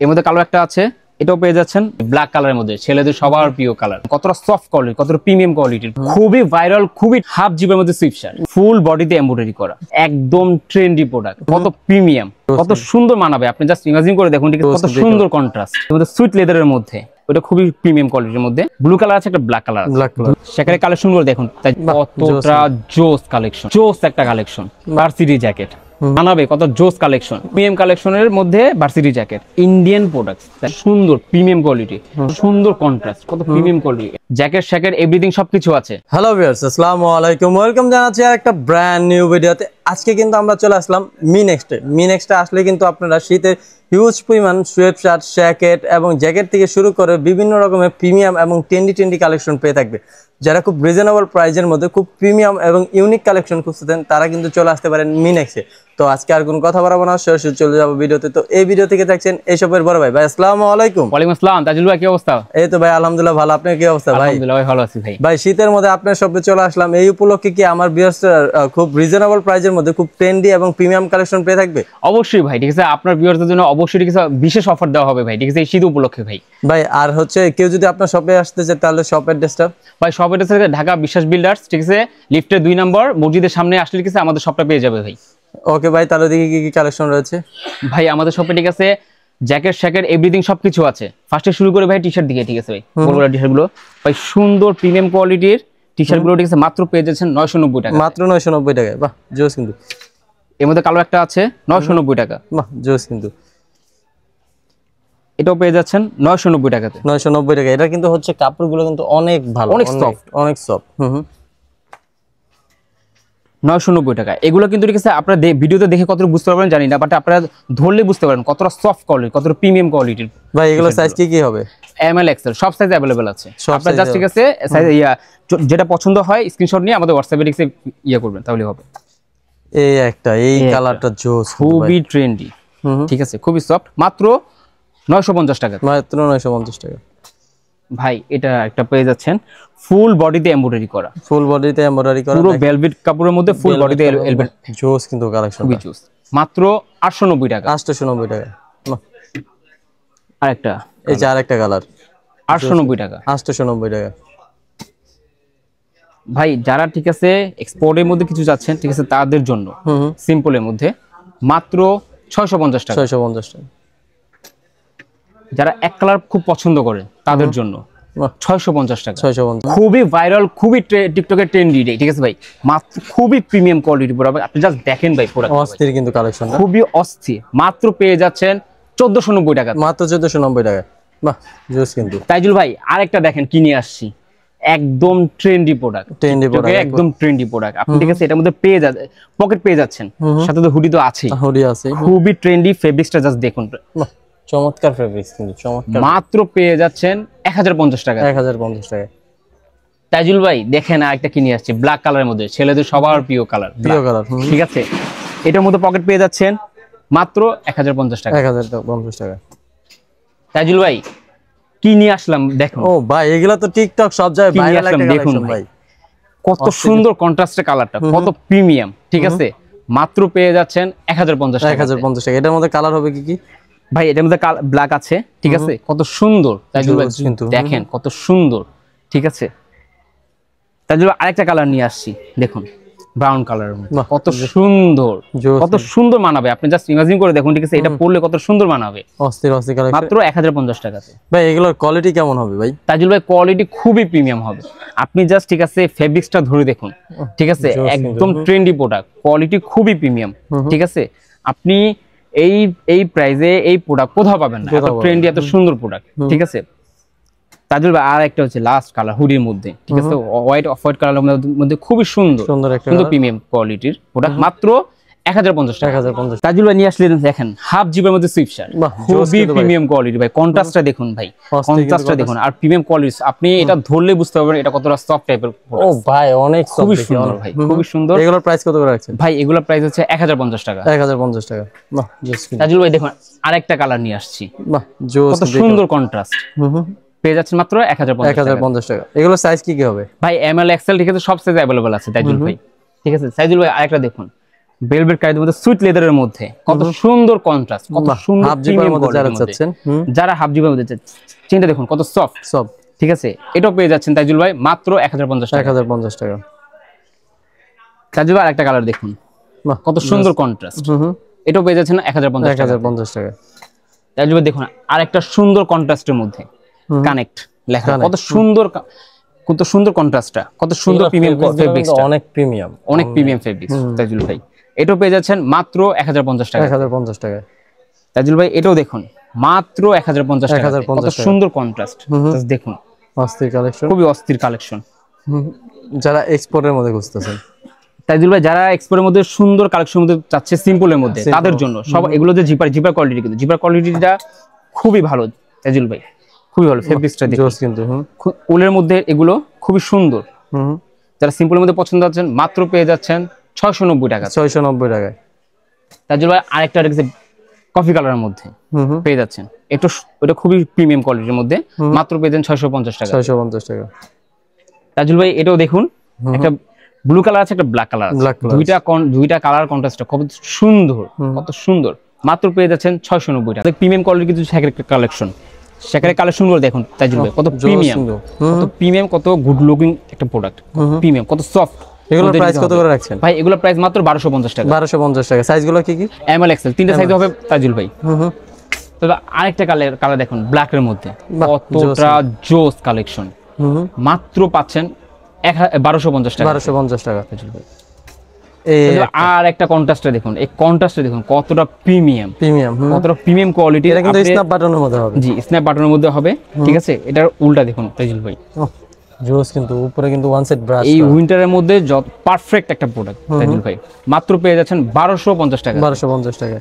এর মধ্যে কালো একটা আছে, এটাও পেয়ে যাচ্ছেন ব্ল্যাক কালারের মধ্যে, ছেলেদের সবার প্রিয় কালার। কতটা সফট কোয়ালিটি, কতটা প্রিমিয়াম কোয়ালিটির, খুবই ভাইরাল, খুবই হাফ জিবের মধ্যে সুইফট শার্ট, ফুল বডিতে এমব্রয়ডারি করা, একদম ট্রেন্ডি প্রোডাক্ট, কত প্রিমিয়াম, কত সুন্দর মানাবে। আপনি জাস্ট ইমাজিন করে দেখুন কত সুন্দর কন্ট্রাস্ট, এর মধ্যে সুইট লেদারের মধ্যে, ওটা খুবই প্রিমিয়াম কোয়ালিটির মধ্যে। ব্লু কালার আছে, একটা ব্ল্যাক কালার, সেখানে কালেকশন গুলো দেখুন, তাই কতটা জোস কালেকশন, জোস একটা কালেকশন। ভার্সিটি জ্যাকেট মানাবে, কত জোস কালেকশন, প্রিমিয়াম কালেকশনের মধ্যে ভার্সিটি জ্যাকেট, ইন্ডিয়ান প্রোডাক্টস, সুন্দর প্রিমিয়াম কোয়ালিটি, সুন্দর কন্ট্রাস্ট, কত প্রিমিয়াম কোয়ালিটি, জ্যাকেট শ্যাকেট এভরিথিং সবকিছু আছে। হ্যালো ভিউয়ার্স, আসসালামু আলাইকুম, ওয়েলকাম জানাচ্ছি আর একটা ব্র্যান্ড নিউ ভিডিওতে। আজকে কিন্তু আমরা চলে আসলাম মিনেক্সটে আসলে কিন্তু আপনারা শীতের হিউজ পরিমাণ সোয়েট শার্ট, জ্যাকেট এবং জ্যাকেট থেকে শুরু করে বিভিন্ন রকমের প্রিমিয়াম এবং ট্রেন্ডি কালেকশন পেয়ে থাকবে। যারা খুব রিজনেবল প্রাইসের মধ্যে খুব প্রিমিয়াম এবং ইউনিক কালেকশন খুঁজতেছেন তারা কিন্তু চলে আসতে পারেন মিনেক্সে। তো আজকে আর কোনো কথা বাড়াবো না, সরাসরি চলে যাবো ভিডিওতে। তো এই ভিডিও থেকে দেখছেন এইসবের বড় ভাই। ভাই আসসালামু আলাইকুম। ওয়ালাইকুম আসসালাম। তাজুল ভাই কি অবস্থা? এই তো ভাই আলহামদুলিল্লাহ ভালো, আপনার কি অবস্থা? ভাই আলহামদুলিল্লাহ ভালো আছি ভাই। ভাই শীতের মধ্যে আপনার শপে চলে আসলাম, এই উপলক্ষে কি আমার ভিউয়ার্সরা খুব রিজনেবল প্রাইসের মধ্যে খুব ট্রেন্ডি এবং প্রিমিয়াম কালেকশন পেয়ে থাকবে? অবশ্যই ভাই, ঠিক আছে, আপনার ভিউয়ারদের জন্য অবশ্যই ঠিক আছে বিশেষ অফার দেওয়া হবে ভাই, ঠিক আছে, এই শীত উপলক্ষে ভাই। ভাই আর হচ্ছে কেউ যদি আপনার শপে আসতে চায় তাহলে শপ অ্যাড্রেসটা? ভাই শপ অ্যাড্রেস হচ্ছে ঢাকা বিশ্বাস বিল্ডার্স, ঠিক আছে, লিফটের 2 নম্বর মসজিদের সামনে আসলে ঠিক আছে আমাদের শপটা পেয়ে যাবে ভাই। ওকে ভাই, তাহলে দেখি কি কি কালেকশন রয়েছে। ভাই আমাদের শপে ঠিক আছে জ্যাকেট শ্যাকেট এভরিথিং সবকিছু আছে। ফার্স্টে শুরু করে ভাই টি শার্ট দিকে, ঠিক আছে ভাই, বড় বড় টি শার্ট গুলো ভাই, সুন্দর প্রিমিয়াম কোয়ালিটির টি শার্ট গুলো ঠিক আছে মাত্র পেয়ে যাচ্ছেন 990 টাকা, মাত্র 990 টাকায়। বাহ জোস কিন্তু। এর মধ্যে কালো একটা আছে 990 টাকা, বাহ জোস কিন্তু। এটাও পেয়ে যাচ্ছেন 990 টাকাতে। 990 টাকা। এটা কিন্তু হচ্ছে কাপড়গুলো কিন্তু অনেক ভালো, অনেক সফট, অনেক সফট। 990 টাকা। এগুলো কিন্তু ঠিক আছে আপনারা ভিডিওতে দেখে কতটা বুঝতে পারবেন জানি না, বাট আপনারা ধরলে বুঝতে পারেন কতটা সফট কোয়ালিটি, কতটা প্রিমিয়াম কোয়ালিটির। ভাই এগুলো সাইজ কি কি হবে? এমএল এক্সেল সব সাইজ अवेलेबल আছে। আপনারা জাস্ট ঠিক আছে সাইজ যেটা পছন্দ হয় স্ক্রিনশট নিয়ে আমাদের হোয়াটসঅ্যাপে ঠিক আছে করবেন, তাহলে হবে। এই কালারটা জোস, খুবই ট্রেন্ডি, ঠিক আছে, খুবই সফট, মাত্র 950 টাকা। মাত্র 950 টাকা। ভাই এটা একটা পেয়ে যাচ্ছেন ফুল বডিতে এমব্রয়ডারি করা, ফুল বডিতে এমব্রয়ডারি করা, পুরো ভেলভেট কাপড়ের মধ্যে ফুল বডিতে এলভেট, জোস কিন্তু কালেকশন, খুবই জোস, মাত্র 890 টাকা। 890 টাকা। আরেকটা এই যে আরেকটা কালার 890 টাকা, 890 টাকা। ভাই যারা ঠিক আছে এক্সপোর্টের মধ্যে কিছু যাচ্ছেন ঠিক আছে তাদের জন্য সিম্পলের মধ্যে মাত্র 650 টাকা। 650 টাকা। যারা এক কালার খুব পছন্দ করেন তাদের জন্য 650 টাকা। 650। খুবই ভাইরাল, খুবই টিকটকের ট্রেন্ডি, ঠিক আছে ভাই, মাত্র খুবই প্রিমিয়াম কোয়ালিটি প্রোডাক্ট। আপনি জাস্ট দেখেন ভাই প্রোডাক্ট অস্থির কিন্তু কালেকশন, খুবই অস্থির। মাত্র পেয়ে যাচ্ছেন 1490 টাকা, মাত্র 1490 টাকা। বাহ জোস কিন্তু। তাইজুল ভাই আরেকটা দেখেন কি নিয়ে আসছি, একদম ট্রেন্ডি প্রোডাক্ট, একদম ট্রেন্ডি প্রোডাক্ট। আপনি ঠিক আছে এটার মধ্যে পেয়ে যাচ্ছেন পকেট পেয়ে যাচ্ছেন, সাথে তো হুডি তো আছেই, হুডি আছে, খুবই ট্রেন্ডি। ফেব্রিক্সটা জাস্ট দেখুন, চমৎকার ফেব্রিক্স কিন্তু, চমৎকার। মাত্র পেয়ে যাচ্ছেন 1050 টাকা। 1050 টাকা। তাইজুল ভাই দেখেন আরেকটা কি নিয়ে আসছে ব্ল্যাক কালারের মধ্যে, ছেলেদের সবার প্রিয় কালার, ঠিক আছে, এটার মধ্যে পকেট পেয়ে যাচ্ছেন মাত্র 1050 টাকা। 1050 টাকা। তাইজুল ভাই কি নিয়ে আসলাম দেখুন। ও ভাই এগুলা তো টিকটক সব জায়গায় ভাইরাল একটা দেখুন কালেকশন ভাই, কত সুন্দর কন্ট্রাস্টের কালারটা, কত প্রিমিয়াম, ঠিক আছে, মাত্র পেয়ে যাচ্ছেন 1050 টাকা। 1050 টাকা। এটার মধ্যে কালার হবে কি কি? ভাই এটার মধ্যে ব্ল্যাক আছে, ঠিক আছে, কত সুন্দর তাইজুল ভাই, দেখেন কত সুন্দর, ঠিক আছে। তাইজুল আরেকটা কালার নিয়ে আসছি দেখুন, ব্রাউন কালারের মধ্যে, কত সুন্দর, কত সুন্দর মানাবে। আপনি জাস্ট ইমাজিন করে দেখুন, ঠিক আছে, এটা পরলে কত সুন্দর মানাবে। অস্থির অস্থির কালেকশন, মাত্র 1050 টাকাতে। ভাই এগুলোর কোয়ালিটি কেমন হবে ভাই? তাইজুল ভাই কোয়ালিটি খুবই প্রিমিয়াম হবে। আপনি জাস্ট ঠিক আছে ফেব্রিক্সটা ধরে দেখুন, ঠিক আছে, একদম ট্রেন্ডি প্রোডাক্ট, কোয়ালিটি খুবই প্রিমিয়াম, ঠিক আছে। আপনি এই প্রাইসে এই প্রোডাক্ট কোথাও পাবেন না, এত ট্রেন্ডি এত সুন্দর প্রোডাক্ট, ঠিক আছে। তাজুল ভাই আর একটা হচ্ছে লাস্ট কালার হুডির মধ্যে, ঠিক আছে, হোয়াইট অফ হোয়াইট কালারের মধ্যে খুবই সুন্দর সুন্দর প্রিমিয়াম কোয়ালিটির প্রোডাক্ট, মাত্র 1050 টাকা। 1050। তাজুল ভাই নিয়ে আসলেন দেখেন হাফ জিবের মধ্যে সুইফট শার্ট, খুবই প্রিমিয়াম কোয়ালিটি ভাই, কন্ট্রাস্টটা দেখুন ভাই, কন্ট্রাস্টটা দেখুন, আর প্রিমিয়াম কোয়ালিটি আপনি এটা ধরলে বুঝতে পারবেন এটা কতটা সফট টাইপের। ও ভাই অনেক খুবই সুন্দর ভাই, খুবই সুন্দর। এগুলোর প্রাইস কত করে রাখছেন ভাই? এগুলোর প্রাইস হচ্ছে 1050 টাকা। 1050 টাকা। বাহ জোস। তাজুল ভাই দেখুন আরেকটা কালার নিয়ে আসছি, বাহ জোস, কত সুন্দর কন্ট্রাস্ট, পেয়ে যাচ্ছেন মাত্র 1050 টাকা। এগুলো সাইজ কি কি হবে? ভাই এমএল এক্সেল ঠিক আছে সব সাইজ अवेलेबल আছে তাইজুল ভাই, ঠিক আছে। সাইজুল ভাই আরেকটা দেখুন, ভেলভেট কাইদের মধ্যে সুইট লেদারের মধ্যে কত সুন্দর কন্ট্রাস্ট, কত সুন্দর হাফ জিপার মধ্যে যারা চাচ্ছেন, যারা হাফ জিপার মধ্যে চেনটা দেখুন কত সফট সফট। ঠিক আছে, এটাও পেয়ে যাচ্ছেন তাইজুল ভাই মাত্র 1050 টাকা। 1050 টাকা। তাইজুল ভাই আরেকটা কালার দেখুন কত সুন্দর কন্ট্রাস্ট, এটাও পেয়ে যাচ্ছেন 1050 টাকা। 1050 টাকা। তাইজুল ভাই দেখুন আরেকটা সুন্দর কন্ট্রাস্টের মধ্যে কানেক্ট লেখা, কত সুন্দর, কত সুন্দর কন্ট্রাস্টটা, কত সুন্দর প্রিমিয়াম ফেব্রিক্সটা, অনেক প্রিমিয়াম, অনেক প্রিমিয়াম ফেব্রিক্স তাইজুল ভাই। এটাও পেয়ে যাচ্ছেন মাত্র 1050 টাকা। 1050 টাকা। তাইজুল ভাই এটাও দেখুন মাত্র 1050 টাকা, কত সুন্দর কন্ট্রাস্ট দেখুন, অস্থির কালেকশন, খুবই অস্থির কালেকশন। যারা এক্সপোর্টের মধ্যে খুঁজতেছেন, তাইজুল ভাই যারা এক্সপোর্টের মধ্যে সুন্দর কালেকশনের মধ্যে চাচ্ছে, সিম্পলের মধ্যে, তাদের জন্য সব এগুলো যে জিপার কোয়ালিটি, কিন্তু জিপার কোয়ালিটিটা খুবই ভালো তাইজুল ভাই, খুবই ভালো ফেব্রিক্সটা দেখুন কিন্তু উলের মধ্যে এগুলো খুবই সুন্দর। যারা সিম্পলের মধ্যে পছন্দ আছেন মাত্র পেয়ে যাচ্ছেন 690 টাকা। 690 টাকায়। তাইজুল ভাই আরেকটা রেখেছে কফি কালারের মধ্যে পেয়ে যাচ্ছেন, এটা খুবই প্রিমিয়াম কোয়ালিটির মধ্যে, মাত্র পেয়ে যাচ্ছেন 650 টাকা। 650 টাকা। তাইজুল ভাই এটাও দেখুন, একটা ব্লু কালার আছে, একটা ব্ল্যাক কালার আছে, দুইটা কালার কন্ট্রাস্টটা কত সুন্দর, কত সুন্দর, মাত্র পেয়ে যাচ্ছেন 690 টাকা। প্রিমিয়াম কোয়ালিটি কিছু শ্যাকের কালেকশন, শ্যাকের কালেকশন গুলো দেখুন তাইজুল ভাই কত প্রিমিয়াম, কত গুড লুকিং একটা প্রোডাক্ট, প্রিমিয়াম, কত সফট। এগুলোর প্রাইস কত করে রাখছেন? ভাই এগুলোর প্রাইস মাত্র 1250 টাকা। 1250 টাকা। সাইজগুলো কি কি? এম এল এক্সেল, তিনটা সাইজ হবে তাইজুল ভাই। তবে আরেকটা কালার দেখুন ব্ল্যাক এর মধ্যে, কতটা জোস কালেকশন, মাত্র পাচ্ছেন 1250 টাকা। 1250 টাকা তাইজুল ভাই। আর একটা কন্ট্রাস্টে দেখুন, এই কন্ট্রাস্টে দেখুন কতটা প্রিমিয়াম, কতটা প্রিমিয়াম কোয়ালিটি। এটা কিন্তু স্ন্যাপ বাটনের মধ্যে হবে। জি, স্ন্যাপ বাটনের মধ্যে হবে, ঠিক আছে। এটার উল্টা দেখুন তাইজুল ভাই, জোস, কিন্তু উপরে কিন্তু ওয়ান সেট ব্রাশ। এই উইন্টারের মধ্যে পারফেক্ট একটা প্রোডাক্ট তাইজুল ভাই, মাত্র পেয়ে যাচ্ছেন 1250 টাকা। 1250 টাকা।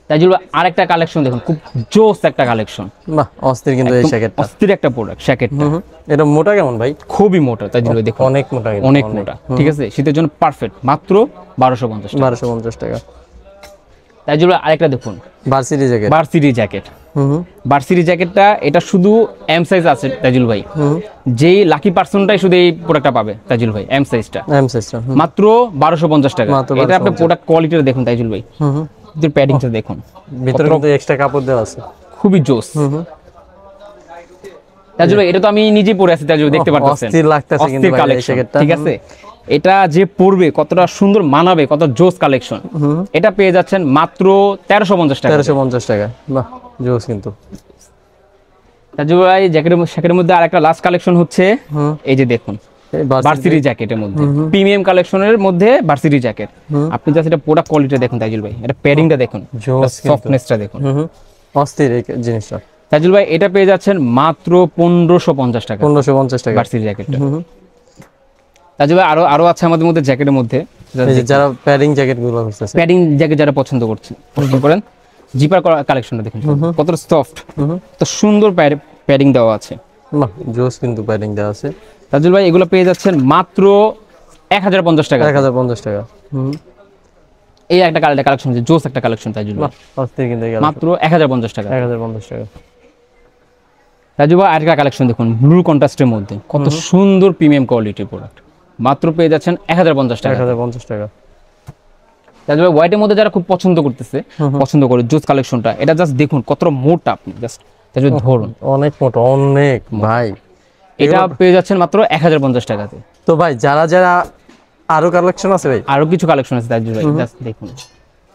তাইজুল ভাই আরেকটা কালেকশন দেখুন, খুব জোস একটা কালেকশন, বাহ অস্থির কিন্তু এই জ্যাকেটটা, অস্থির একটা প্রোডাক্ট জ্যাকেটটা। এটা মোটা কেমন ভাই? খুবই মোটা তাইজুল ভাই, দেখুন অনেক মোটা, অনেক মোটা, ঠিক আছে, শীতের জন্য পারফেক্ট, মাত্র 1250 টাকা। 1250 টাকা। তাইজুল ভাই আরেকটা দেখুন, varsity jacket. Varsity jacket, varsity জ্যাকেটটা এটা শুধু এম সাইজ আছে তাইজুল ভাই, যেই লাকি পার্সনটাই শুধু এই প্রোডাক্টটা পাবে তাইজুল ভাই, এম সাইজটা, মাত্র 1250 টাকা। এটা আপনি প্রোডাক্ট কোয়ালিটিটা দেখুন তাইজুল ভাই, এর প্যাডিংটা দেখুন, ভিতরে কিন্তু এক্সট্রা কাপড় দেওয়া আছে, খুবই জোস। তাইজুল ভাই এটা তো আমি নিজে পরে আছি তাইজুল, দেখতে পাচ্ছেন অস্থির লাগতেছে কিন্তু এই জ্যাকেটটা, ঠিক আছে। এটা যে পরবে কতটা সুন্দর মানাবে, কত জোস কালেকশন। এটা পেয়ে যাচ্ছেন মাত্র 1350 টাকা। 1350 টাকা, বাহ জোস কিন্তু। তাইজুল ভাই জ্যাকেটের মধ্যে আরেকটা লাস্ট কালেকশন হচ্ছে এই যে দেখুন, ভার্সিটি জ্যাকেটের মধ্যে, প্রিমিয়াম কালেকশনের মধ্যে ভার্সিটি জ্যাকেট। আপনি জাস্ট এটা প্রোডাক্ট কোয়ালিটি দেখুন তাইজুল ভাই, এটা প্যাডিংটা দেখুন, সফটনেসটা দেখুন, অস্থির এই জিনিসটা। তাইজুল ভাই এটা পেয়ে যাচ্ছেন মাত্র 1550 টাকা। 1550 টাকা ভার্সিটি জ্যাকেটটা। তাইজুল ভাই আরো আছে আমাদের মধ্যে জ্যাকেটের মধ্যে, যারা প্যাডিং জ্যাকেট গুলো খুঁজতেছে, প্যাডিং জ্যাকেট যারা পছন্দ করেন, জিপার কালেকশনটা দেখুন কতটা সফট, কত সুন্দর প্যাডিং দেওয়া আছে, বাহ জোস কিন্তু প্যাডিং দেওয়া আছে। তাইজুল ভাই এগুলো পেয়ে যাচ্ছেন মাত্র 1050 টাকা। 1050 টাকা। এই একটা কালেকশন আছে, জোস একটা কালেকশন তাইজুল ভাই, অস্থির কিন্তু মাত্র 1050 টাকা। 1050 টাকা। তাইজুল ভাই আরেকটা কালেকশন দেখুন, ব্লু কন্ট্রাস্টের মধ্যে কত সুন্দর প্রিমিয়াম কোয়ালিটির প্রোডাক্ট, মাত্র পেয়ে যাচ্ছেন 1050 টাকা। 1050 টাকা। তাইজুল ভাই হোয়াইটের মধ্যে যারা খুব পছন্দ করে জোস কালেকশনটা, এটা জাস্ট দেখুন কতটা মোটা, আপনি জাস্ট তাইজুল ধরুন, অনেক মোটা, অনেক ভাই। এটা পেয়ে যাচ্ছেন মাত্র 1050 টাকাতে। তো ভাই যারা আরো কালেকশন আছে ভাই, আরো কিছু কালেকশন আছে তাইজুল ভাই, জাস্ট দেখুন,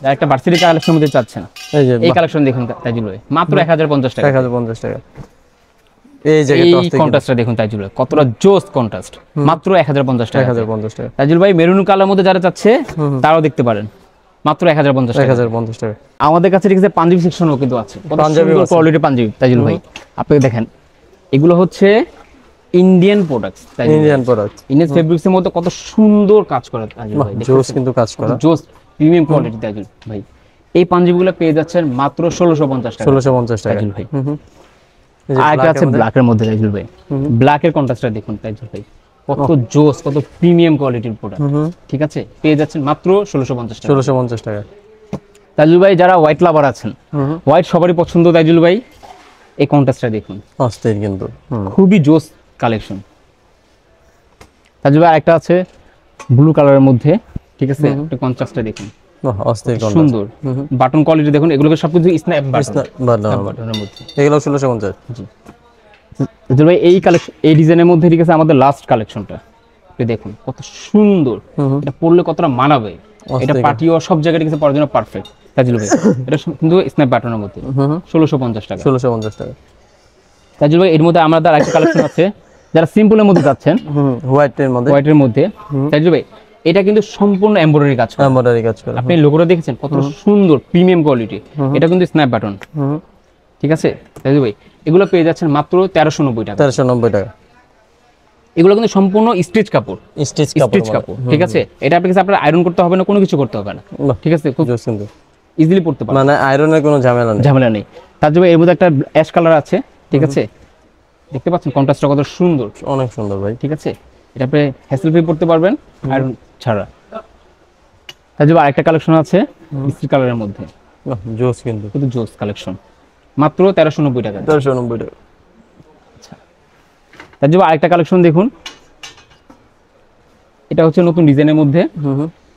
যারা একটা ভার্সিটি কালেকশন মধ্যে চাচ্ছেন, এই কালেকশন দেখুন তাইজুল ভাই, মাত্র 1050 টাকা। 1050 টাকা। এই কন্ট্রাস্টটা দেখুন তাইজুল ভাই, কতটা জোস কন্ট্রাস্ট, মাত্র 1050 টাকা। 1050 টাকা। তাইজুল ভাই মেরুন কালার মধ্যে যারা চাচ্ছে তারাও দেখতে পারেন, মাত্র 1050 টাকা। 1050 টাকা। আমাদের কাছে ঠিক আছে পাঞ্জাবি সেকশনও কিন্তু আছে, কত সুন্দর কোয়ালিটির পাঞ্জাবি তাইজুল ভাই, আপনি দেখেন এগুলো হচ্ছে ইন্ডিয়ান প্রোডাক্টস, ইন্ডিয়ান ফেব্রিক্সের মধ্যে কত সুন্দর কাজ করা তাইজুল ভাই, জোস কিন্তু কাজ করা, জোস প্রিমিয়াম কোয়ালিটি তাইজুল ভাই। এই পাঞ্জাবিগুলো পেয়ে যাচ্ছেন মাত্র 1650 টাকা। 1650 টাকা তাইজুল ভাই। আরেকটা আছে ব্ল্যাকের মধ্যে তাইজুল ভাই, ব্ল্যাকের কন্ট্রাস্টটা দেখুন তাইজুল ভাই, কত জোস, কত প্রিমিয়াম কোয়ালিটির প্রোডাক্ট, ঠিক আছে, পেয়ে যাচ্ছেন মাত্র 1650 টাকা। 1650 টাকা। তাইজুল ভাই যারা হোয়াইট লাভার আছেন, হোয়াইট সবারই পছন্দ তাইজুল ভাই, এই কন্ট্রাস্টটা দেখুন, অস্থির কিন্তু, খুবই জোস কালেকশন। তাইজুল ভাই আরেকটা আছে ব্লু কালারের মধ্যে, ঠিক আছে এটা কন্ট্রাস্টটা দেখুন বাহ অস্থির কন্ট্রাস্ট সুন্দর বাটন কোয়ালিটি দেখুন এগুলোকে সবকিছু স্ন্যাপ বাটন বাটনের মধ্যে এগুলো 1650 জি রাজুল ভাই এই কালেকশন এই ডিজাইনের মধ্যে ঠিক আছে আমাদের লাস্ট কালেকশনটা এটা দেখুন কত সুন্দর এটা পরলে কতটা মানাবে এটা পার্টিও সব জায়গায় ঠিক আছে পরার জন্য পারফেক্ট রাজুল ভাই এটা কিন্তু স্ন্যাপ বাটনের মধ্যে 1650 টাকা 1650 টাকা রাজুল ভাই এর মধ্যে আমাদের আরেকটা কালেকশন আছে যারা সিম্পলের মধ্যে যাচ্ছেন হোয়াইটের মধ্যে রাজুল ভাই এটা কিন্তু সম্পূর্ণ এমব্রয়ডারি কাজ করা আপনি লোগোটা দেখেছেন কত সুন্দর প্রিমিয়াম কোয়ালিটি এটা কিন্তু স্ন্যাপ বাটন ঠিক আছে রাজুল ভাই এগুলো পেয়ে যাচ্ছেন মাত্র 1390 টাকা 1390 টাকা এগুলো কিন্তু সম্পূর্ণ স্টিচ কাপড় স্টিচ কাপড় ঠিক আছে এটা আপনার আয়রন করতে হবে না কোনো কিছু করতে হবে না ঠিক আছে খুব সুন্দর ইজিলি পড়তে পারবেন মানে আয়রনের কোনো ঝামেলা নেই তার জন্য এর মধ্যে একটা অ্যাশ কালার আছে ঠিক আছে দেখতে পাচ্ছেন কন্ট্রাস্টটা কত সুন্দর অনেক সুন্দর ভাই ঠিক আছে এটা আপনি হ্যাসেল ফ্রি পড়তে পারবেন আয়রন ছাড়া তার জন্য আরেকটা কালেকশন আছে মিষ্টি কালারের মধ্যে জোস কিন্তু জোস কালেকশন মাত্র 1390 টাকা 1390 টাকা তার জন্য আরেকটা কালেকশন দেখুন এটা হচ্ছে নতুন ডিজাইনের মধ্যে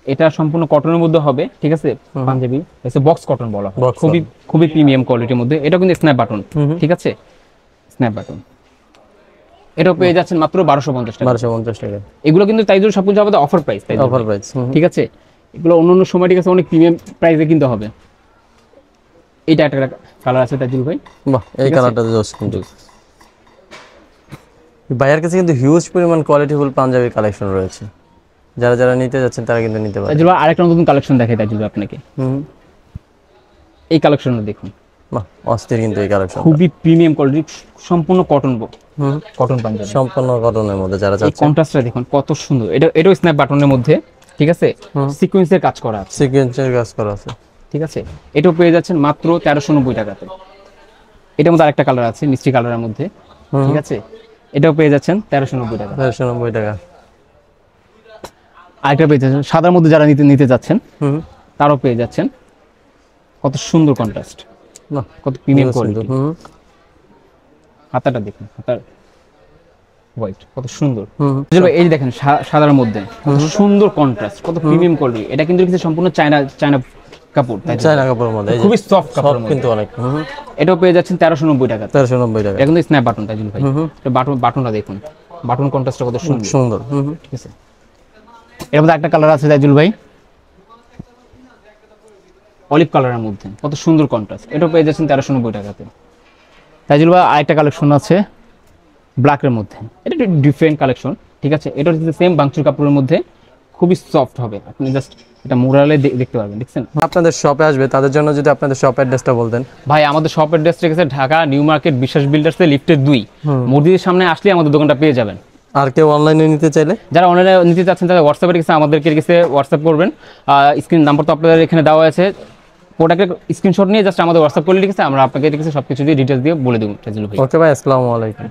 এটা সম্পূর্ণ কটনের মধ্যে হবে ঠিক আছে পাঞ্জাবি এসে বক্স কটন বলা হয় খুবই প্রিমিয়াম কোয়ালিটির মধ্যে এটা কিন্তু স্ন্যাপ বাটন ঠিক আছে স্ন্যাপ বাটন এটাও পেয়ে যাচ্ছেন মাত্র 1250 টাকা 1250 টাকা এগুলো কিন্তু তাই জন্য সবকিছু আমাদের অফার প্রাইস ঠিক আছে এগুলো অন্য সময় ঠিক আছে অনেক প্রিমিয়াম প্রাইসে কিনতে হবে এইটা একটা কালার আছে তাজুল ভাই বাহ এই কালারটা জোস কিন্তু ভাইয়ার কাছে কিন্তু হিউজ পরিমাণ কোয়ালিটিফুল পাঞ্জাবি কালেকশন রয়েছে যারা নিতে যাচ্ছেন তারা কিন্তু নিতে পারেন তাজুল ভাই আরেকটা নতুন কালেকশন দেখাই তাজুল ভাই আপনাকে এই কালেকশনটা দেখুন বাহ অস্থির কিন্তু এই কালেকশন খুবই প্রিমিয়াম কোয়ালিটি সম্পূর্ণ কটন কটন পাঞ্জাবি সম্পূর্ণ কটনের মধ্যে যারা চাচ্ছেন এই কন্ট্রাস্টটা দেখুন কত সুন্দর এটাও স্ন্যাপ বাটনের মধ্যে ঠিক আছে সিকোয়েন্সের কাজ করা আছে ঠিক আছে এটাও পেয়ে যাচ্ছেন মাত্র 1390 টাকাতে এটার মধ্যে আরেকটা কালার আছে মিষ্টি কালারের মধ্যে ঠিক আছে এটাও পেয়ে যাচ্ছেন 1390 টাকা 1390 টাকা আরেকটা পেয়ে যাচ্ছেন সাদার মধ্যে যারা নিতে যাচ্ছেন তারও পেয়ে যাচ্ছেন কত সুন্দর কন্ট্রাস্ট কত প্রিমিয়াম কোয়ালিটি হাতাটা দেখুন হাতার হোয়াইট কত সুন্দর এই যে দেখেন সাদার মধ্যে কত সুন্দর কন্ট্রাস্ট কত প্রিমিয়াম কোয়ালিটি এটা কিন্তু সম্পূর্ণ চায়না কাপড় কাপড়ের মধ্যে খুবই সফট কাপড় কিন্তু অনেক এটাও পেয়ে যাচ্ছেন 1390 টাকা 1390 টাকা এটা কিন্তু স্ন্যাপ বাটন তাজুল ভাই এটা বাটনটা দেখুন বাটন কন্ট্রাস্টটা কত সুন্দর ঠিক আছে এর মধ্যে একটা কালার আছে তাজুল ভাই অলিভ কালারের মধ্যে কত সুন্দর কন্ট্রাস্ট এটাও পেয়ে যাচ্ছেন 1390 টাকাতে তাজুল ভাই আরেকটা কালেকশন আছে ব্ল্যাকের মধ্যে এটা একটু ডিফারেন্ট কালেকশন ঠিক আছে এটা হচ্ছে সেম বাংচুর কাপড়ের মধ্যে খুবই সফট হবে আপনি জাস্ট এটা মোড়ালে দেখতে পারবেন দেখছেন আপনাদের শপে আসবে তাদের জন্য যদি আপনাদের শপ অ্যাড্রেসটা বলতেন ভাই আমাদের শপ অ্যাড্রেস আছে ঢাকা নিউ মার্কেট বিশ্বাস বিল্ডার্সে লিফটের 2 মসজিদের সামনে আসলে আমাদের দোকানটা পেয়ে যাবেন আর কেউ অনলাইনে নিতে চাইলে যারা অনলাইনে নিতে চাচ্ছেন তারা হোয়াটসঅ্যাপে কিছু আমাদেরকে কিছু হোয়াটসঅ্যাপ করবেন স্ক্রিন নাম্বার তো আপনাদের এখানে দেওয়া আছে প্রোডাক্টের স্ক্রিনশট নিয়ে জাস্ট আমাদের হোয়াটসঅ্যাপ করলে ঠিক আছে আমরা আপনাকে কিছু সবকিছু দিয়ে ডিটেইলস দিয়ে বলে দেব। ওকে ভাই আসসালামু আলাইকুম।